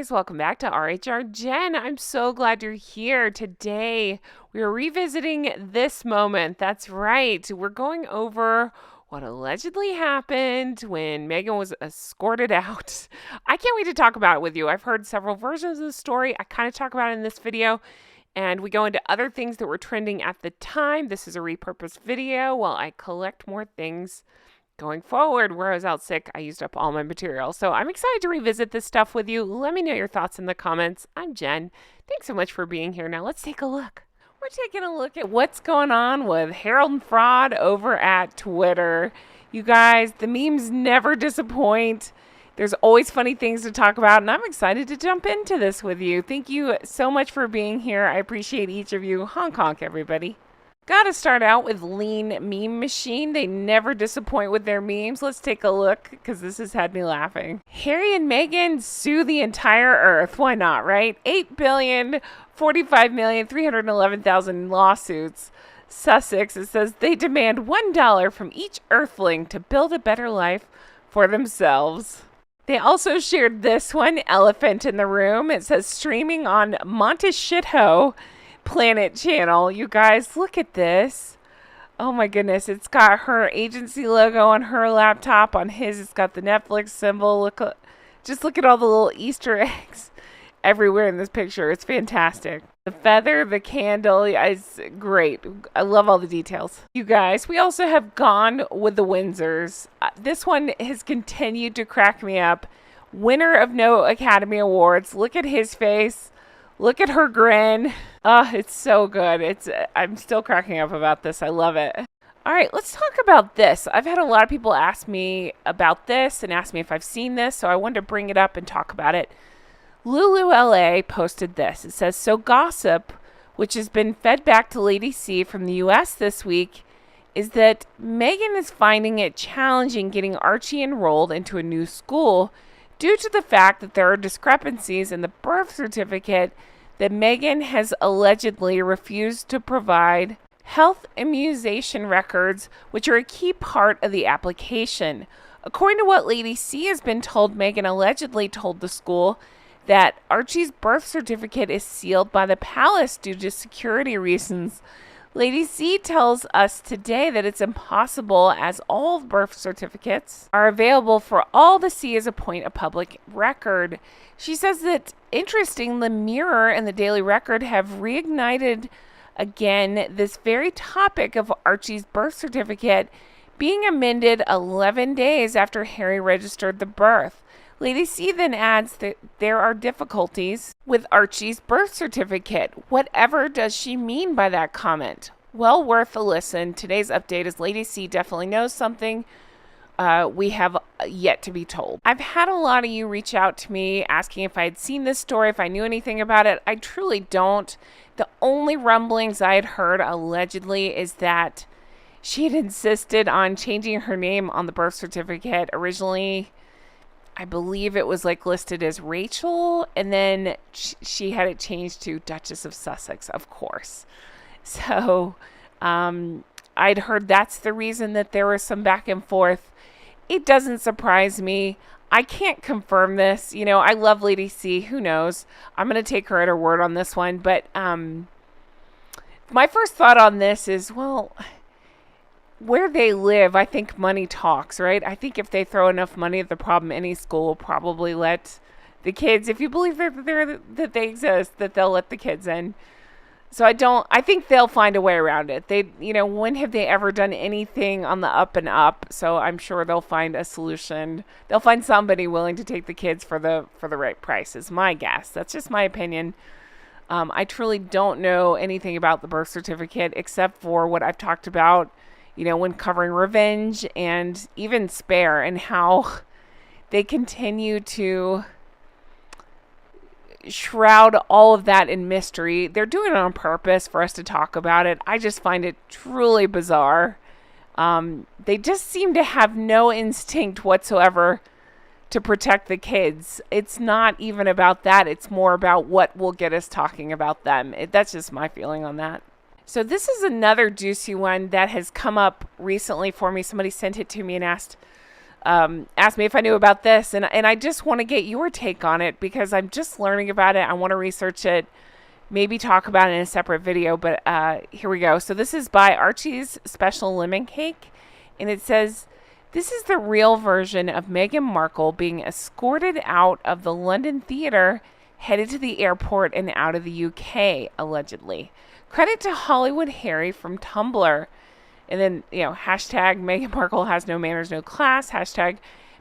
guys, welcome back to RHR Jen. I'm so glad you're here. Today, we are revisiting this moment. That's right. We're going over what allegedly happened when Meghan was escorted out. I can't wait to talk about it with you. I've heard several versions of the story. I kind of talk about it in this video, and we go into other things that were trending at the time. This is a repurposed video while I collect more things. Going forward, where I was out sick, I used up all my material. So I'm excited to revisit this stuff with you. Let me know your thoughts in the comments. I'm Jen. Thanks so much for being here. Now let's take a look. We're taking a look at what's going on with Harold and Fraud over at Twitter. You guys, the memes never disappoint. There's always funny things to talk about, and I'm excited to jump into this with you. Thank you so much for being here. I appreciate each of you. Honk honk, everybody. Gotta start out with Lean Meme Machine. They never disappoint with their memes. Let's take a look, because this has had me laughing. Harry and Meghan sue the entire earth. Why not, right? 8 billion, 45 million, 311,000 lawsuits. Sussex, it says they demand $1 from each earthling to build a better life for themselves. They also shared this one, Elephant in the Room. It says streaming on Monteshito Planet channel. You guys, look at this. Oh my goodness, it's got her agency logo on her laptop. On his, it's got the Netflix symbol. Just look at all the little Easter eggs everywhere in this picture. It's fantastic. The feather, the candle, it's great. I love all the details. You guys, we also have Gone with the Windsors. This one has continued to crack me up. Winner of no Academy Awards. Look at his face. Look at her grin. Oh, it's so good. I'm still cracking up about this. I love it. All right, let's talk about this. I've had a lot of people ask me about this and ask me if I've seen this, so I wanted to bring it up and talk about it. Lulu LA posted this. It says, so gossip, which has been fed back to Lady C from the US this week, is that Meghan is finding it challenging getting Archie enrolled into a new school due to the fact that there are discrepancies in the birth certificate that Meghan has allegedly refused to provide health immunization records, which are a key part of the application. According to what Lady C has been told, Meghan allegedly told the school that Archie's birth certificate is sealed by the palace due to security reasons. Lady C tells us today that it's impossible, as all birth certificates are available for all to see as a point of public record. She says that, interesting, the Mirror and the Daily Record have reignited again this very topic of Archie's birth certificate being amended 11 days after Harry registered the birth. Lady C then adds that there are difficulties with Archie's birth certificate. Whatever does she mean by that comment? Well, worth a listen. Today's update is Lady C definitely knows something we have yet to be told. I've had a lot of you reach out to me asking if I had seen this story, if I knew anything about it. I truly don't. The only rumblings I had heard allegedly is that she had insisted on changing her name on the birth certificate. Originally, I believe it was listed as Rachel, and then she had it changed to Duchess of Sussex, of course. So I'd heard that's the reason that there was some back and forth. It doesn't surprise me. I can't confirm this. You know, I love Lady C. Who knows? I'm going to take her at her word on this one. But my first thought on this is, well, where they live, I think money talks, right? I think if they throw enough money at the problem, any school will probably let the kids, if you believe that they exist, that they'll let the kids in. So I think they'll find a way around it. When have they ever done anything on the up and up? So I'm sure they'll find a solution. They'll find somebody willing to take the kids for the right price, is my guess. That's just my opinion. I truly don't know anything about the birth certificate except for what I've talked about, when covering Revenge and even Spare, and how they continue to shroud all of that in mystery. They're doing it on purpose for us to talk about it. I just find it truly bizarre. They just seem to have no instinct whatsoever to protect the kids. It's not even about that. It's more about what will get us talking about them. That's just my feeling on that. So this is another juicy one that has come up recently for me. Somebody sent it to me and asked asked me if I knew about this, and I just want to get your take on it because I'm just learning about it. I want to research it, maybe talk about it in a separate video, but here we go. So this is by Archie's Special Lemon Cake, and it says, this is the real version of Meghan Markle being escorted out of the London theater, headed to the airport and out of the UK, allegedly. Credit to Hollywood Harry from Tumblr. And then, hashtag Meghan Markle has no manners, no class. Hashtag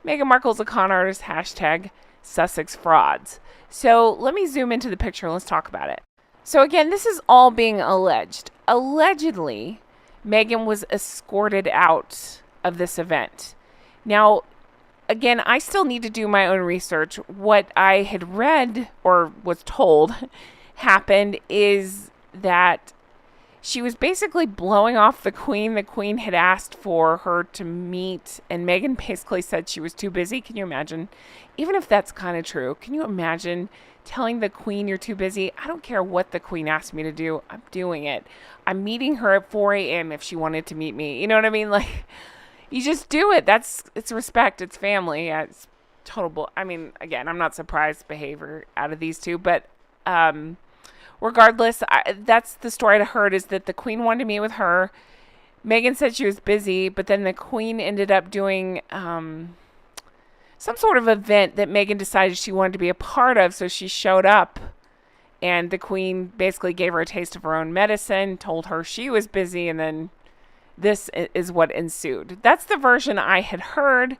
Meghan Markle's a con artist. Hashtag Sussex frauds. So let me zoom into the picture and let's talk about it. So again, this is all being alleged. Allegedly, Meghan was escorted out of this event. Now, again, I still need to do my own research. What I had read or was told happened is that she was basically blowing off the Queen. The Queen had asked for her to meet, and Meghan basically said she was too busy. Can you imagine? Even if that's kind of true, can you imagine telling the Queen you're too busy? I don't care what the Queen asked me to do. I'm doing it. I'm meeting her at 4 a.m. if she wanted to meet me. You know what I mean? Like, you just do it. It's respect. It's family. Yeah, it's total again, I'm not surprised behavior out of these two, but regardless, that's the story I heard, is that the Queen wanted to meet with her. Meghan said she was busy, but then the Queen ended up doing some sort of event that Meghan decided she wanted to be a part of, so she showed up, and the Queen basically gave her a taste of her own medicine, told her she was busy, and then this is what ensued. That's the version I had heard.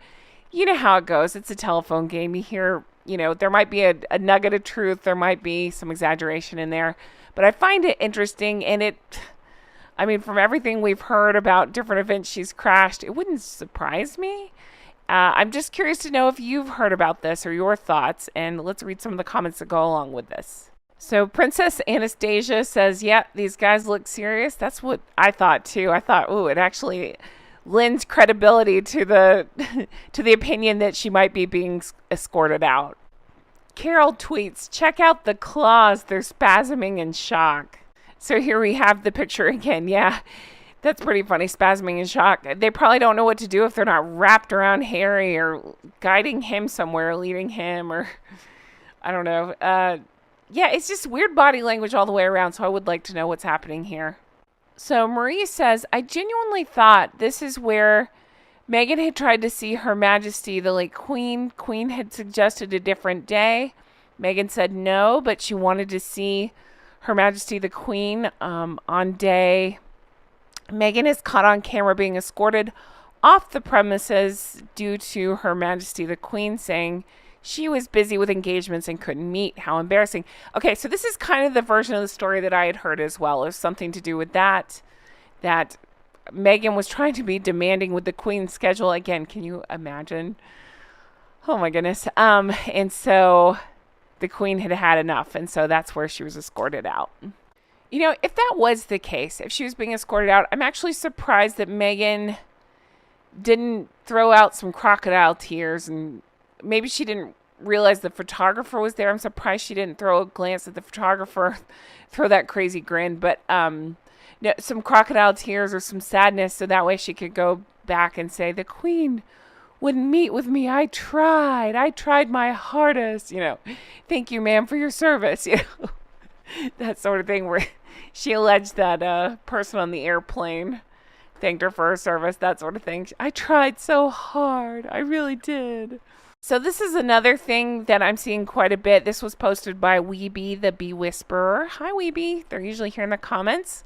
You know how it goes. It's a telephone game. You hear, there might be a nugget of truth. There might be some exaggeration in there. But I find it interesting. And from everything we've heard about different events she's crashed, it wouldn't surprise me. I'm just curious to know if you've heard about this or your thoughts. And let's read some of the comments that go along with this. So Princess Anastasia says, yeah, these guys look serious. That's what I thought, too. I thought, it actually lends credibility to the to the opinion that she might be being escorted out. Carol tweets, check out the claws. They're spasming in shock. So here we have the picture again. Yeah, that's pretty funny. Spasming in shock. They probably don't know what to do if they're not wrapped around Harry or guiding him somewhere, leading him, or I don't know. Yeah, it's just weird body language all the way around. So I would like to know what's happening here. So Marie says, I genuinely thought this is where Meghan had tried to see Her Majesty, the late Queen. Queen had suggested a different day. Meghan said no, but she wanted to see Her Majesty, the Queen, on day. Meghan is caught on camera being escorted off the premises due to Her Majesty, the Queen, saying she was busy with engagements and couldn't meet. How embarrassing. Okay, so this is kind of the version of the story that I had heard as well. It was something to do with that Meghan was trying to be demanding with the Queen's schedule. Again, can you imagine? Oh my goodness. And so the Queen had had enough, and so that's where she was escorted out. If that was the case, if she was being escorted out, I'm actually surprised that Meghan didn't throw out some crocodile tears, and maybe she didn't realize the photographer was there. I'm surprised she didn't throw a glance at the photographer, throw that crazy grin, but some crocodile tears or some sadness, so that way she could go back and say, the Queen wouldn't meet with me. I tried my hardest, thank you, ma'am, for your service, that sort of thing, where she alleged that person on the airplane thanked her for her service, that sort of thing. I tried so hard. I really did. So this is another thing that I'm seeing quite a bit. This was posted by Weeby, the Bee Whisperer. Hi, Weeby. They're usually here in the comments.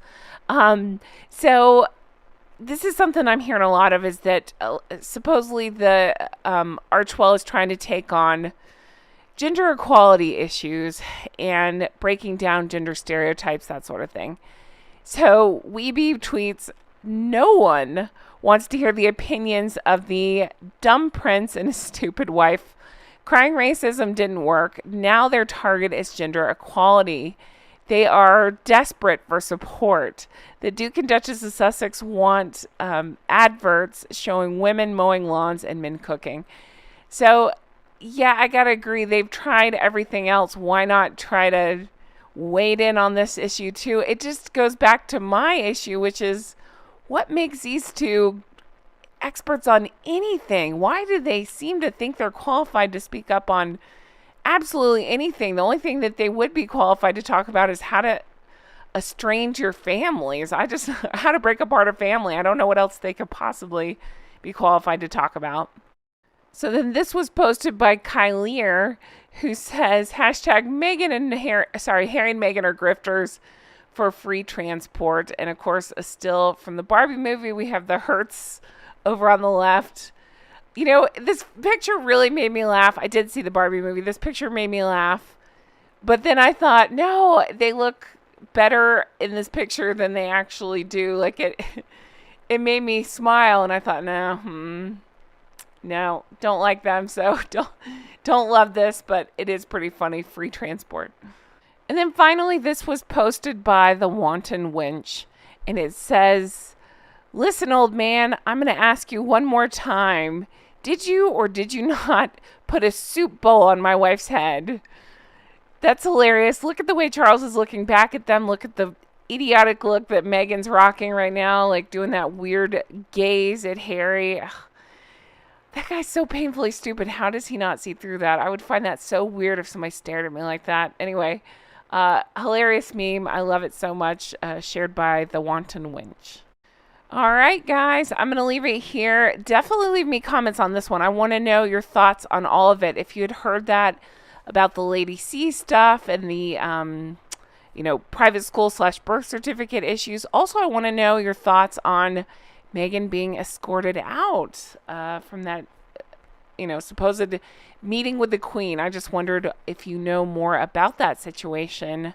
So this is something I'm hearing a lot of, is that supposedly the Archwell is trying to take on gender equality issues and breaking down gender stereotypes, that sort of thing. So Weeby tweets, no one wants to hear the opinions of the dumb prince and his stupid wife. Crying racism didn't work. Now their target is gender equality. They are desperate for support. The Duke and Duchess of Sussex want adverts showing women mowing lawns and men cooking. So, yeah, I gotta agree. They've tried everything else. Why not try to wade in on this issue too? It just goes back to my issue, which is, what makes these two experts on anything. Why do they seem to think they're qualified to speak up on absolutely anything? The only thing that they would be qualified to talk about is how to estrange your families. How to break apart a family. I don't know what else they could possibly be qualified to talk about. So then this was posted by Kylier, who says hashtag Meghan and Harry and Meghan are grifters for free transport. And of course, a still from the Barbie movie, we have the Hertz over on the left. You know, this picture really made me laugh. I did see the Barbie movie. This picture made me laugh. But then I thought, no, they look better in this picture than they actually do. Like it made me smile, and I thought, no, don't like them, so don't love this, but it is pretty funny. Free transport. And then finally, this was posted by the Wanton Wench, and it says, "Listen, old man, I'm going to ask you one more time. Did you or did you not put a soup bowl on my wife's head?" That's hilarious. Look at the way Charles is looking back at them. Look at the idiotic look that Meghan's rocking right now, like doing that weird gaze at Harry. Ugh. That guy's so painfully stupid. How does he not see through that? I would find that so weird if somebody stared at me like that. Anyway, hilarious meme. I love it so much. Shared by the Wanton Wench. All right, guys, I'm going to leave it here. Definitely leave me comments on this one. I want to know your thoughts on all of it. If you had heard that about the Lady C stuff and the, private school / birth certificate issues. Also, I want to know your thoughts on Meghan being escorted out from that, supposed meeting with the Queen. I just wondered if you know more about that situation.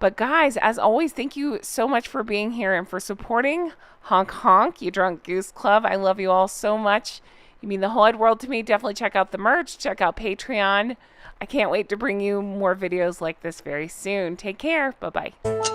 But guys, as always, thank you so much for being here and for supporting Honk Honk, you Drunk Goose Club. I love you all so much. You mean the whole wide world to me. Definitely check out the merch. Check out Patreon. I can't wait to bring you more videos like this very soon. Take care. Bye-bye.